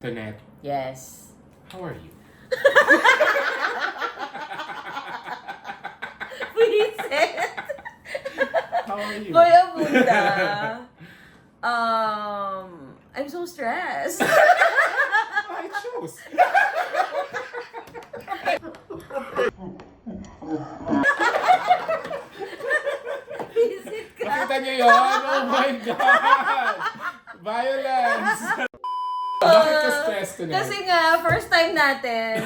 Tonette, Yes. how are you? Vincent! How are you? Kuya Bunda. I'm so stressed. I choose. Visit ka. Nakita niyo yun? Oh my God! Violence! Bakit ka stressed tonight? Kasi nga, first time natin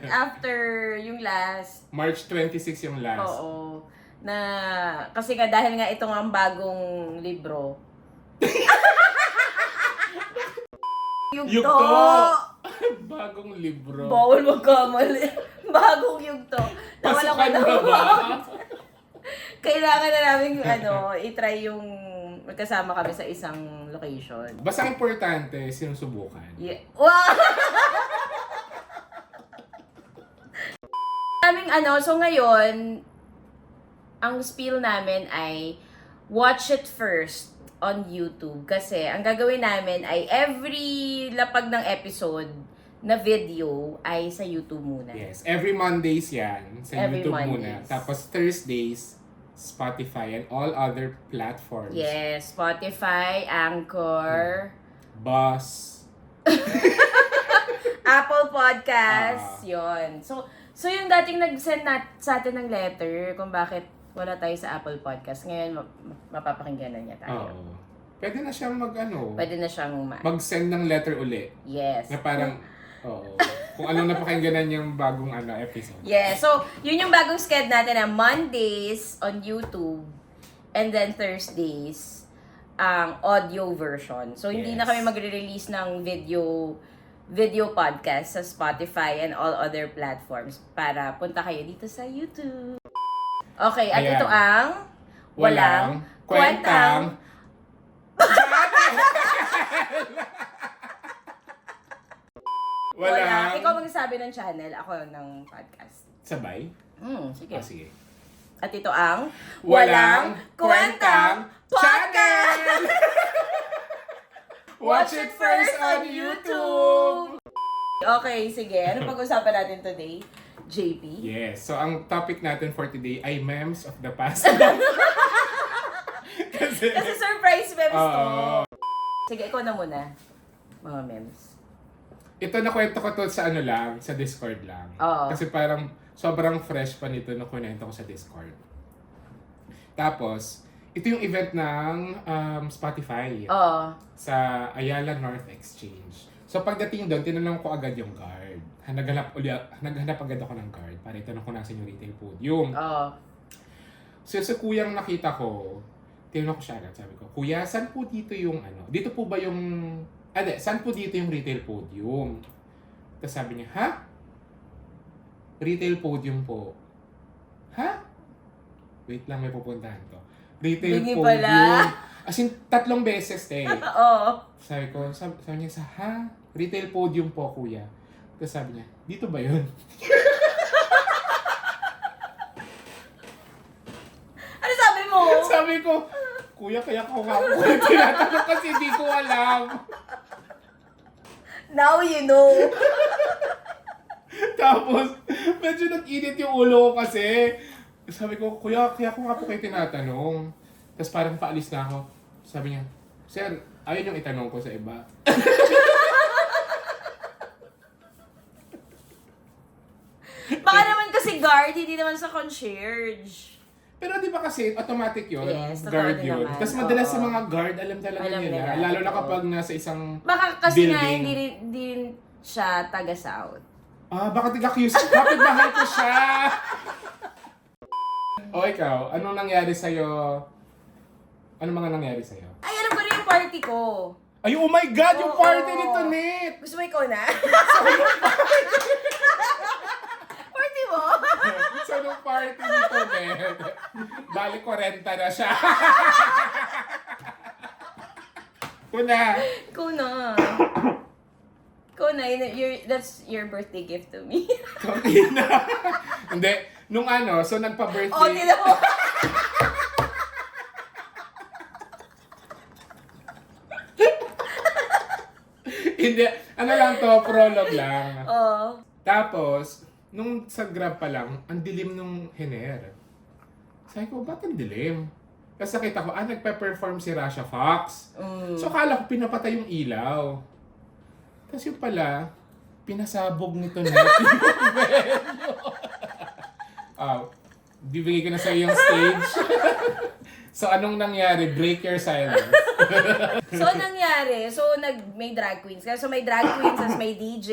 after yung last. March 26 yung last. Oo. Na, kasi nga dahil nga ito nga ang bagong libro. Yugto! Bagong libro. Bawal magkamali. Bagong yugto. Pasukan na ba? Kailangan na namin i-try yung magkasama kami sa isang location. Basta importante, sinusubukan. Yeah. Wow! So ngayon, ang spiel namin ay watch it first on YouTube. Kasi ang gagawin namin ay every lapag ng episode na video ay sa YouTube muna. Yes, every Mondays yan. Sa Every YouTube muna. Mondays. Tapos Thursdays, Spotify and all other platforms. Yes, Spotify, Anchor, Bus. Apple Podcasts, yon. So yung dating nag-send sa atin ng letter kung bakit wala tayo sa Apple Podcast, ngayon mapapakinggan na niya tayo. Oo. Pwede na siyang Pwede na siyang mag-send ng letter uli. Yes. Na parang, oo. Kung anong napakingganan yung bagong episode. Yes. So, yun yung bagong schedule natin na Mondays on YouTube and then Thursdays ang audio version. So, hindi na Yes. kami magre-release ng video podcast sa Spotify and all other platforms para punta kayo dito sa YouTube. Okay, at Ayan. ito ang Walang Kwentang Wala. Ikaw magsasabi ng channel, ako ng podcast. Sabay? Sige. Sige. At ito ang Walang Kwentang Channel! Watch it first on YouTube! Okay, sige. Ano pag-usapan natin today? JP? Yes. So, ang topic natin for today ay memes of the past. Kasi surprise memes to. Oo. Sige, ikaw na muna. Mga memes. ito nakwento ko to sa sa Discord lang. Oo. Kasi parang sobrang fresh pa nito nung kunento ko sa Discord. Tapos, ito yung event ng Spotify Oo. sa Ayala North Exchange. So pagdating doon, tinanong ko agad yung guard. Naghanap agad ako ng guard para itanong ko nasa yung retail podium. Oo. So sa kuyang nakita ko, tinanong ko siya agad. Sabi ko, Kuya, saan po dito yung Dito po ba yung... saan po dito yung retail podium? Tapos sabi niya, ha? Retail podium po. Ha? Wait lang, may pupuntahan to. Retail Bingi podium. pala. As in, 3 beses Oo. Sabi ko, sabi niya ha? Retail podium po, kuya. Tapos sabi niya, dito ba yun? Ano sabi mo? Sabi ko, kuya, kaya ko nga po tinatanong kasi di ko alam. Now you know. Tapos, medyo nag-init yung ulo ko kasi. Sabi ko, kuya, kaya ko nga po kayo tinatanong. Tapos parang paalis na ako. Sabi niya, sir, ayun yung itanong ko sa iba. Baka naman kasi guard, hindi naman sa concierge. Pero di ba kasi automatic yun? Yes, totoo guard din yun. naman. Tapos madalas Oo. sa mga guard, alam talaga Alam nila. nila, Lalo na totoo. kapag nasa isang Baka kasi nga building. hindi din siya taga-South. Baka tiga-accuse. Bakit bahay ko siya? O ikaw, anong nangyari sa'yo? Ano mga nangyari sa'yo? Ay, alam ko rin yung party ko. Ay, oh my God! Yung Oo. party nito, Nit! Gusto mo ikaw na? Party mo? So, nung party nito, Nit, balik 40 na siya. Kuna. Ikaw na. Ikaw na. That's your birthday gift to me. Kunti na. Hindi. Nung so nagpa-birthday. Oh, tila mo. Hindi. Ano lang to, prologue lang. Oo. Tapos, nung sa Grab pa lang, ang dilim nung Hiner. Sabi ko, ba't ang dilim? Tapos nakita ko, nagpe-perform si Rasha Fox. So, akala ko pinapatay yung ilaw. Tapos yung pala, pinasabog nito na yung venue. Bibigay ko na sa yung stage. So, anong nangyari? Break your silence. So, nangyari, may drag queens. So, may drag queens, as may DJ,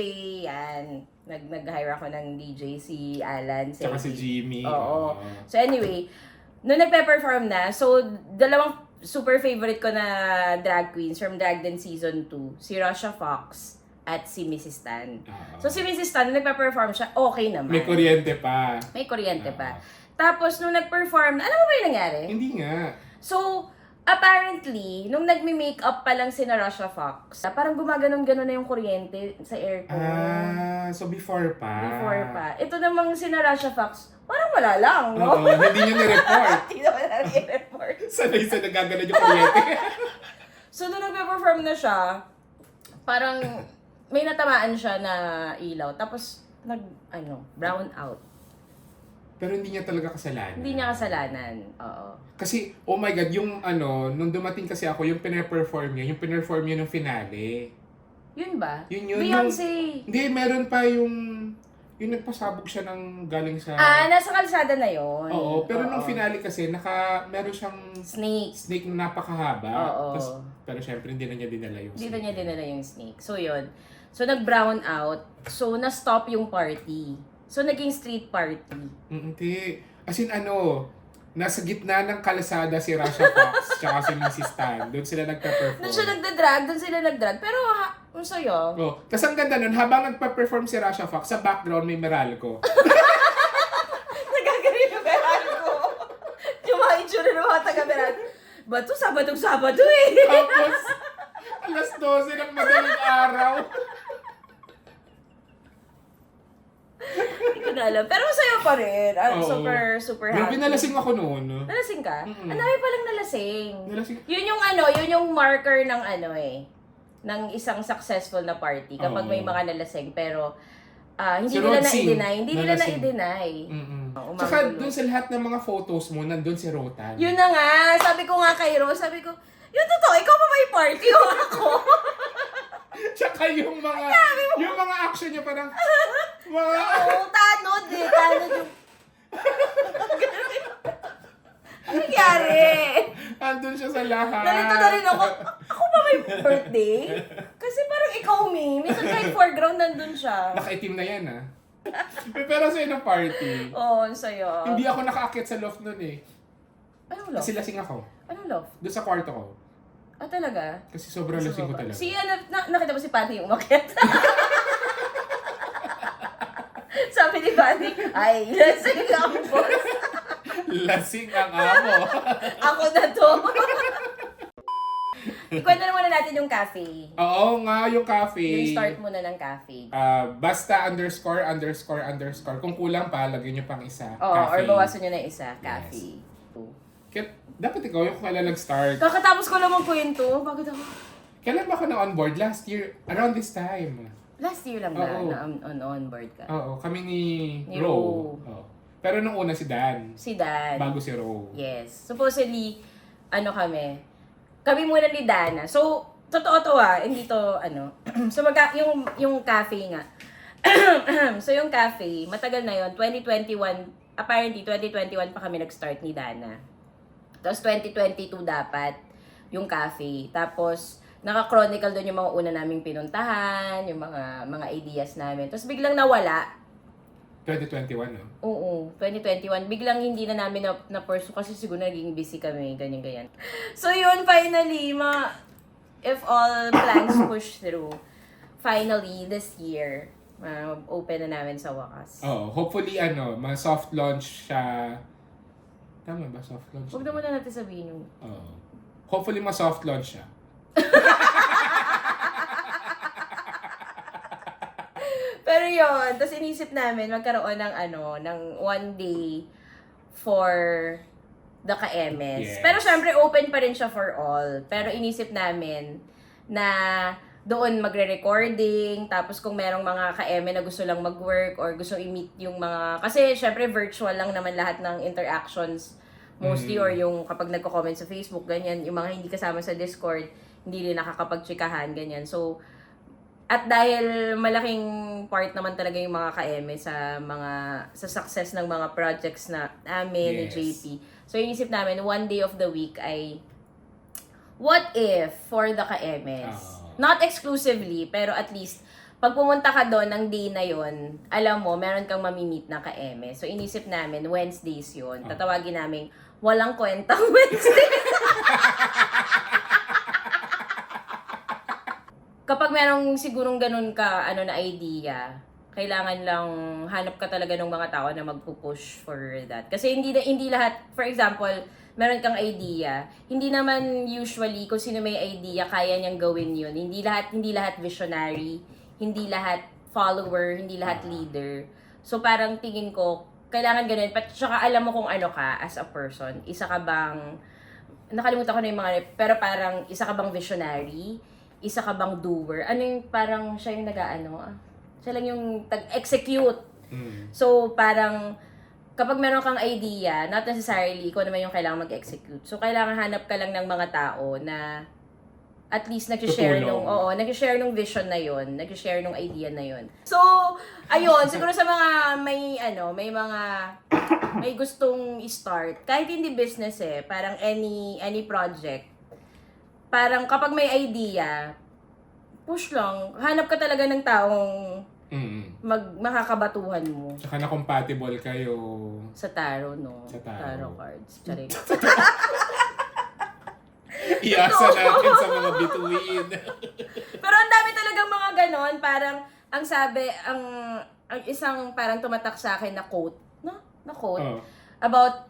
yan. Nag-hire ako ng DJ, si Alan. Tsaka si Jimmy. Oo. So, anyway, nung nagpe-perform na, so, dalawang super favorite ko na drag queens from Drag Den Season 2, si Rasha Fox at si Mrs. Tan. So, si Mrs. Tan, nung nagpe-perform siya, okay naman. May kuryente pa. May kuryente pa. Tapos, nung nag-perform, alam mo ba yung nangyari? Hindi nga. So, apparently, nung nagme-makeup pa lang si na Rasha Fox, parang gumaganon-ganon na yung kuryente sa aircon. So before pa. Before pa. Ito namang si na Rasha Fox, parang wala lang, no? Oo, hindi niya ni-report. Hindi naman na-report. Sanay sa nagaganon yung kuryente. So, nung nagpe-perform na siya, parang may natamaan siya na ilaw. Tapos, brown out. Pero hindi niya talaga kasalanan. Hindi niya kasalanan. Oo. Kasi, oh my God, yung nung dumating kasi ako, yung pina-perform niya nung finale. Yun ba? Yun. Beyonce! Hindi, meron pa yung nagpasabog siya ng galing sa... Nasa kalsada na yun. Oo, pero nung finale kasi, meron siyang snake na napakahaba. Oo. Pero syempre, hindi na niya dinala yung Hindi na snake. niya dinala yung snake. So, yun. So, nag-brown out. So, na-stop yung party. So, naging street party. Hindi. As in, nasa gitna ng kalsada si Rasha Fox tsaka si Mrs. Tan. Doon sila nagpa-perform. Doon siya nagda-drag, doon sila nag-drag. Pero, ang sayo. Oh, tas ang ganda nun, habang nagpa-perform si Rasha Fox, sa background may Meralco. Nagagaling yung Meralco. Yung mga itsura ng mga taga-Meralco. Ba't ito? Sabadong-sabado eh. Tapos, alas 12 ng madaling araw. Hindi ko na alam. Pero masaya pa rin. Oo. Super, super Grabe, happy. nalasing ako noon. Nalasing ka? Mm-mm. Ang dami palang nalasing. Nalasing. Yun yung marker ng ng isang successful na party kapag Oo. may mga nalasing. Pero, hindi Si nila Rodsing, na-i-deny. Hindi nila nalasing. na-i-deny. Mm-mm. Tsaka dun sa lahat ng mga photos mo, nandun si Rotan. Yun na nga. Sabi ko nga kay Rose, yun totoo, ikaw pa may party o ako? Tsaka yung mga action niya parang, Oo, tanod eh. Tanod yung... Ano nangyari? andun siya sa lahat. Nalito na rin ako. Ako ba may birthday? Kasi parang ikaw, minsan kahit foreground nandun siya. Nakaitim na yan, Pero sa ng party, Oo, ang sayo. hindi ako nakaakyat sa loft nun Anong loft? Kasi lasing ako. Anong loft? Doon sa kwarto ko. Talaga? Kasi sobrang lasing ko talaga. Nakita mo si Patty yung umakyat? Sabi ni Patty, ay, lasing ang boss. Lasing ang amo. Ako na to. Ikwento na muna natin yung cafe. Oo nga, yung cafe. Yung start muna ng cafe. Basta ____. Kung kulang pa, lagyan nyo pang isa. Oo, or cafe. bawasan nyo na isa, cafe. Kaya, dapat ikaw yung kailan nag-start. Kakatapos ko lang magkwento. Bakit ako? Kailan ba ako na-onboard? Last year, around this time. Last year lang ba Oo. na on-board ka? Oo, kami ni Ni Ro. Ro. Oo. Pero nung una si Dan. Si Dan. Bago si Ro. Yes. Supposedly, kami muna ni Dana. So, totoo to hindi to, so, yung cafe nga. So, yung cafe, matagal na yon 2021, apparently, 2021 pa kami nag-start ni Dana. Tapos, 2022 dapat, yung cafe. Tapos, naka-chronicle doon yung mga una naming pinuntahan, yung mga ideas namin. Tapos, biglang nawala. 2021, no? Oo, 2021. Biglang hindi na namin na-pursue kasi siguro naging busy kami, ganyan. So yun, finally, if all plans push through, finally, this year, open na namin sa wakas. Oo, hopefully, ma-soft launch siya. Tama ba, soft launch? Huwag na muna natin sabihin yung... Oo. Hopefully, ma-soft launch siya. Pero yun, tapos inisip namin magkaroon ng one day for the ka-MS. Yes. Pero syempre open pa rin siya for all. Pero inisip namin na doon magre-recording, tapos kung merong mga ka-eme na gusto lang mag-work or gusto i-meet yung mga, kasi syempre virtual lang naman lahat ng interactions mostly, or yung kapag nagko-comment sa Facebook, ganyan, yung mga hindi kasama sa Discord, hindi rin nakakapagtsikahan, ganyan. So, at dahil malaking part naman talaga yung mga ka-eme sa success ng mga projects na namin ni Yes. JP. So, inisip namin, one day of the week ay what if for the ka-emes? Not exclusively, pero at least, pag pumunta ka doon ng day na yon, alam mo, meron kang mamimit na ka-eme. So, inisip namin, Wednesdays yun. Tatawagin namin, walang kwentang Wednesday. Kapag merong sigurong ganun ka, na idea, kailangan lang hanap ka talaga ng mga tao na magpupush for that. Kasi hindi lahat, for example, meron kang idea, hindi naman usually kung sino may idea, kaya niyang gawin yun. Hindi lahat visionary, hindi lahat follower, hindi lahat leader. So parang tingin ko, kailangan ganun. Tsaka alam mo kung ano ka as a person. Isa ka bang, nakalimutan ko na yung mga, pero parang isa ka bang visionary? Isa ka bang doer? Ano yung parang siya yung siya lang yung execute. So parang, kapag meron kang idea, not necessarily ikaw naman yung kailangan mag-execute. So kailangan hanap ka lang ng mga tao na at least nag-share nung vision na yon, nag-share nung idea na yon. So, ayun, siguro sa mga may gustong i-start, kahit hindi business parang any project. Parang kapag may idea, push lang. Hanap ka talaga ng taong makakabatuhan mo. Tsaka na compatible kayo. Sa tarot, no? Sa tarot. Cards. Charing. Iasa natin sa mga bituin. Pero ang dami talagang mga ganon. Parang, ang sabi, ang isang parang tumatak sa akin na quote, na quote, about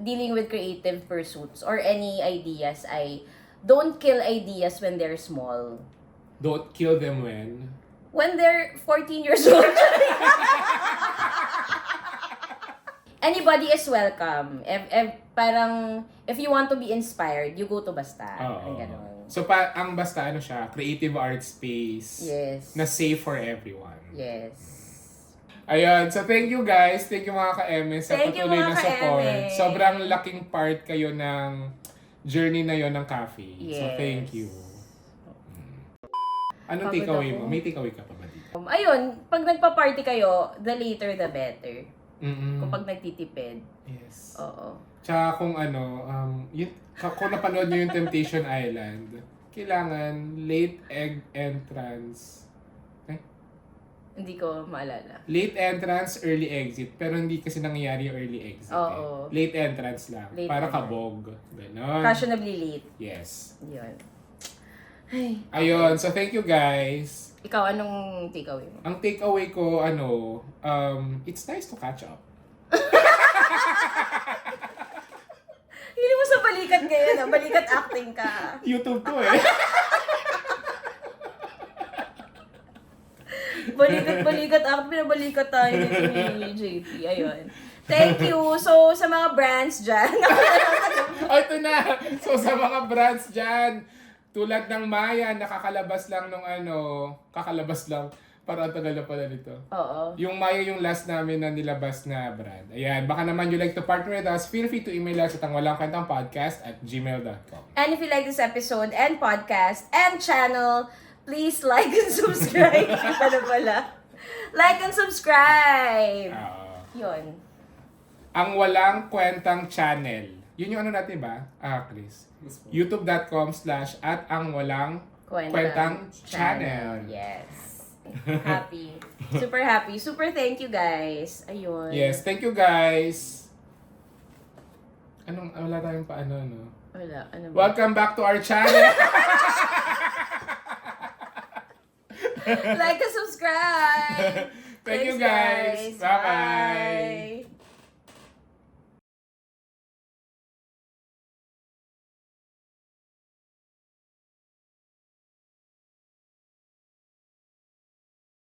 dealing with creative pursuits or any ideas ay, don't kill ideas when they're small. Don't kill them when they're 14 years old. Anybody is welcome. Parang, if you want to be inspired, you go to Basta. Ganun. So, ang Basta, siya? Creative art space. Yes. Na safe for everyone. Yes. Ayun. So, thank you guys. Thank you mga ka-MS sa patuloy na support. Sobrang laking part kayo ng journey na yon ng cafe. Yes. So, thank you. Anong takeaway mo? May takeaway ka pa ba dito? Ayun, pag nagpa-party kayo, the later the better. Mm-mm. Kapag nagtitipid. Yes. Oo. Tsaka kung kung napanood nyo yung Temptation Island, kailangan late entrance. Hindi ko maalala. Late entrance, early exit. Pero hindi kasi nangyayari yung early exit. Oo. Late entrance lang. Para kabog. Ganon. Fashionably late. Yes. Yun. Ay. Ayun. So, thank you guys. Ikaw, anong takeaway mo? Ang takeaway ko, it's nice to catch up. Hindi mo sa balikat ngayon, balikat acting ka. YouTube to Balikat acting, pinabalikat tayo nito ni JP. Ayun. Thank you. So, sa mga brands dyan. Ito na. So, sa mga brands dyan, tulad ng Maya, nakakalabas lang kakalabas lang. Para ang tagal na pala nito. Oo. Yung Maya yung last namin na nilabas na brand. Ayan, baka naman you like to partner with us, feel free to email us at angwalangkwentangpodcast@gmail.com. And if you like this episode and podcast and channel, please like and subscribe. Ano pala? Like and subscribe! Yun. Ang Walang Kwentang Channel. Yun yung natin ba? Chris? youtube.com/@angwalangkwentang channel. Yes. Happy. Super happy. Super thank you guys. Ayun. Yes, thank you guys. Wala tayong paano, no? Wala. Ano ba? Welcome back to our channel. Like and subscribe. Thank you Thanks, guys. Bye-bye. Bye.